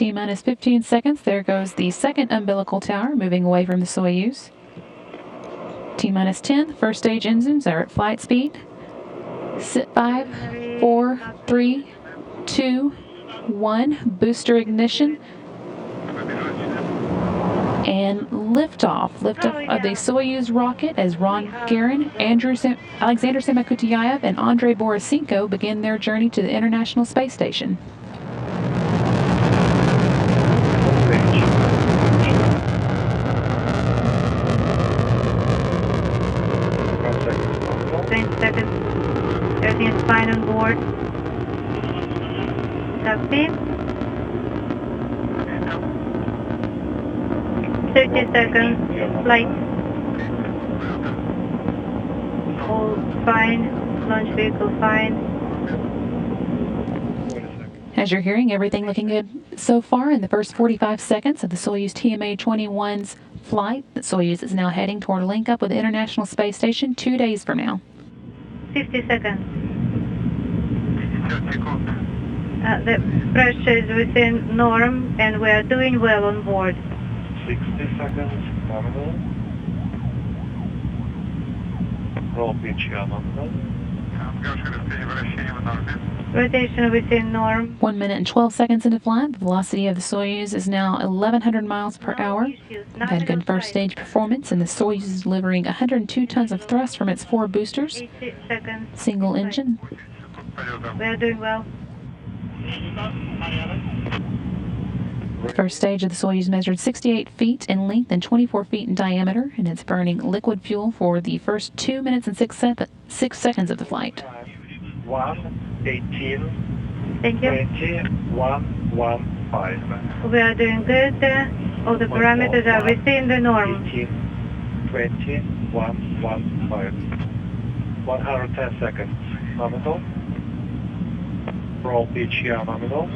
T-minus 15 seconds. There goes the second umbilical tower moving away from the Soyuz. T-minus 10. First stage engines are at flight speed. Sit 5, 4, 3, 2, 1. Booster ignition. And liftoff. Liftoff of the Soyuz rocket as Ron Garan, Alexander Samokutyaev, and Andrey Borisenko begin their journey to the International Space Station. Everything is fine on board. Copy. 30 seconds. Flight. All fine. Launch vehicle fine. As you're hearing, everything looking good so far in the first 45 seconds of the Soyuz TMA-21's flight. The Soyuz is now heading toward a link-up with the International Space Station 2 days from now. 50 seconds. The pressure is within norm and we are doing well on board. 60 seconds, nominal. Roll pitch, nominal. Rotation within norm. 1 minute and 12 seconds into flight. The velocity of the Soyuz is now 1,100 miles per hour. We've had good first stage performance, and the Soyuz is delivering 102 tons of thrust from its 4 boosters. 80 seconds. Single engine. We are doing well. The first stage of the Soyuz measured 68 feet in length and 24 feet in diameter, and it's burning liquid fuel for the first 2 minutes and 6 seconds of the flight. 1:18. Thank you. 21:15. We are doing good. All the parameters are within the norm. 21:15. 110 seconds. Nominal. Roll pitch, nominal.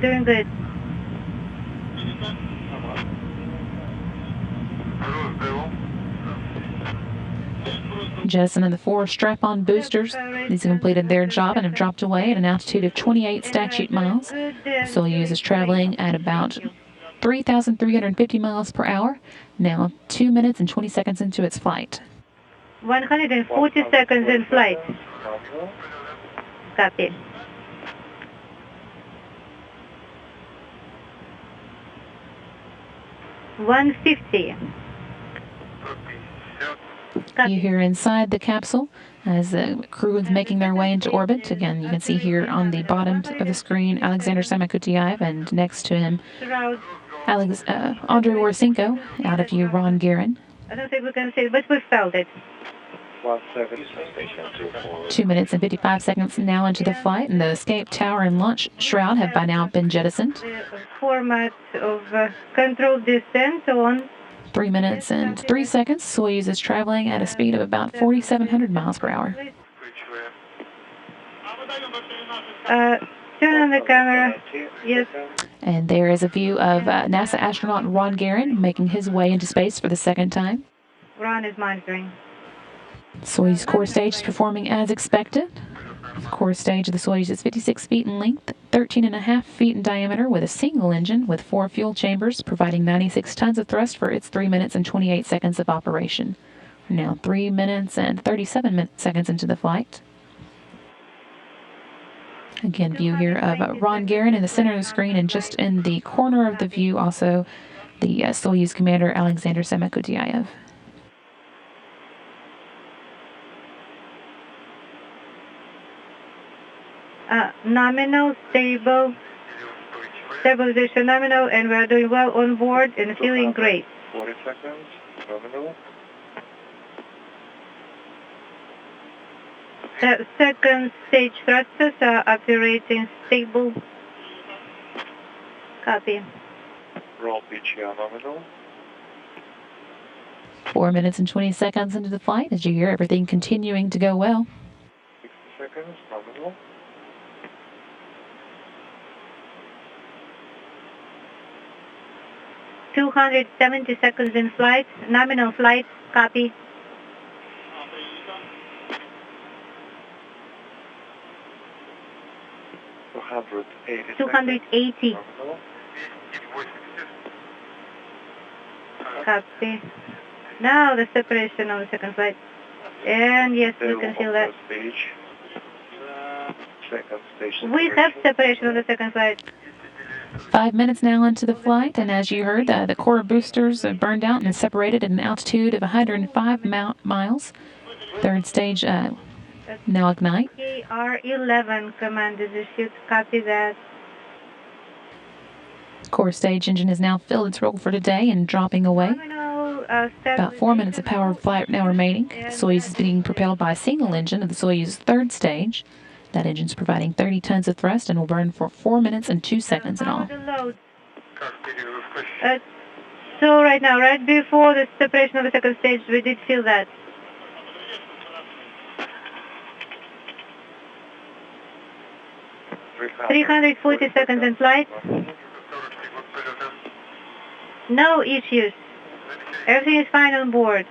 Doing good. Jettison and the 4 strap-on boosters. These have completed their job and have dropped away at an altitude of 28 statute miles. Soyuz is traveling at about 3,350 miles per hour, now 2 minutes and 20 seconds into its flight. 140 seconds in flight. Copy. $150. You hear inside the capsule as the crew is making their way into orbit. Again, you can see here on the bottom of the screen Alexander Samokutyaev, and next to him Andrey Borisenko. Out of view, Ron Garan. I don't think we can see it, but we felt it. 2 minutes and 55 seconds now into the flight, and the escape tower and launch shroud have by now been jettisoned. The format of controlled descent on. 3 minutes and 3 seconds. Soyuz is traveling at a speed of about 4,700 miles per hour. Turn on the camera. Yes. And there is a view of NASA astronaut Ron Garan making his way into space for the second time. Ron is monitoring. Soyuz core stage is performing as expected. The core stage of the Soyuz is 56 feet in length, 13.5 feet in diameter, with a single engine with 4 fuel chambers, providing 96 tons of thrust for its 3 minutes and 28 seconds of operation. We're now 3 minutes and 37 seconds into the flight. Again, view here of Ron Garan in the center of the screen, and just in the corner of the view, also the Soyuz commander Alexander Samokutyaev. Nominal, stable, stabilization nominal, and we are doing well on board and feeling great. 40 seconds, nominal. The second stage thrusters are operating stable. Copy. Roll pitch, nominal. 4 minutes and 20 seconds into the flight, as you hear everything continuing to go well. 60 seconds, nominal. $270 seconds in flight, nominal flight, copy. $280. 280. Nominal. Copy. Now the separation of the second flight. And yes, we can feel that. Stage. Second stage. We have separation of the second flight. 5 minutes now into the flight, and as you heard, the core boosters burned out and separated at an altitude of 105 miles. Third stage now ignite. R11 command is issued. Copy that. Core stage engine has now filled its role for today and dropping away. About 4 minutes of power flight now remaining. The Soyuz is being propelled by a single engine of the Soyuz third stage. That engine is providing 30 tons of thrust and will burn for 4 minutes and 2 seconds in all. So right now, right before the separation of the second stage, we did feel that. – 340 seconds in flight. No issues. Everything is fine on board.